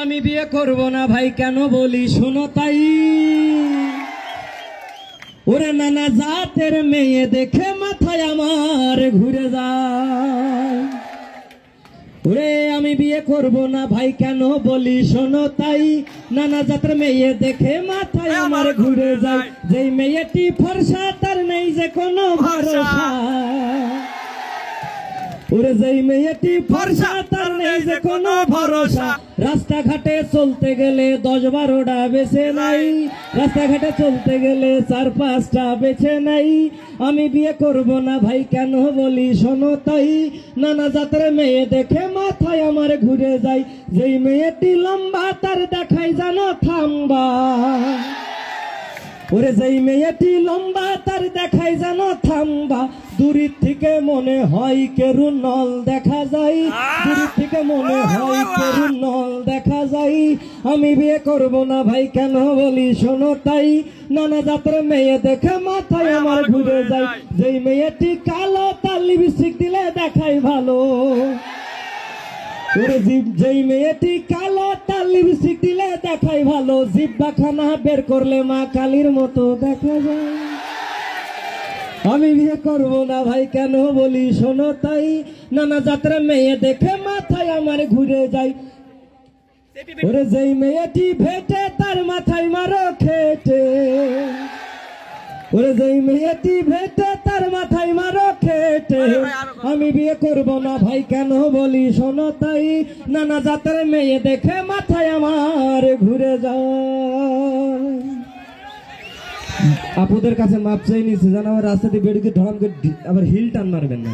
আমি বিয়ে করব না ভাই কেন বলি শোনো তাই, ওরে নানা জাতের মেয়ে দেখে মাথায় আমার ঘুরে যায়। ওরে আমি বিয়ে করব না ভাই কেন বলি শোনো তাই, নানা জাতের মেয়ে দেখে মাথায় আমার ঘুরে যায়। যেই মেয়েটি ফর্সা তার নেই যে কোনো ভরসা, ওরে যেই মেয়েটি ফর্সা তার নেই যে কোনো ভরসা। রাস্তাঘাটে চলতে গেলে 10-12টা বেছে নাই, রাস্তাঘাটে চলতে গেলে 4-5টা বেছে নাই। আমি বিয়ে করব না ভাই কেন বলি শোনো তাই, নানা জাতের মেয়ে দেখে মাথায় আমার ঘুরে যায়। যেই মেয়েটি লম্বা তার দেখাই জানো থাম্বা, ওরে যেই মেয়েটি লম্বা তার দেখাই জানো থাম্বা। দূরের থেকে মনে হয় কেরু নল দেখা যায়, দূরের থেকে মনে হয় কেরু নল দেখা যায়। আমি বিয়ে করব না ভাই কেন বলি শোনো তাই, নানা জাতের মেয়ে দেখে মাথায় আমার ঘুরে যায়। যেই মেয়েটি কালো তার লিপস্টিক দিলে দেখাই ভালো, ওরে যেই মেয়েটি কালো তার লিপস্টিক দিলে দেখাই ভালো। জিহ্বাখানা বের করলে মা কালীর মতো দেখা যায়। আমি বিয়ে করব না ভাই কেন বলি শোনো তাই, নানা জাতের মেয়ে দেখে মাথায় আমার ঘুরে যায়। ওরে যেই মেয়েটি ভেটে তার মাথায় মারো খেটে, ওরে যেই মেয়েটি ভেটে তার মাথায় মারো খেটে। আমি বিয়ে করব না ভাই কেন বলি শোনো তাই, নানা জাতের মেয়ে দেখে মাথায় আমার ঘুরে যায়। আপুদের কাছে মাপ চাই নিচ্ছে জান, আমার রাস্তা দিয়ে বেড়ে ধরাম করে আবার হিল টান মারবেন না।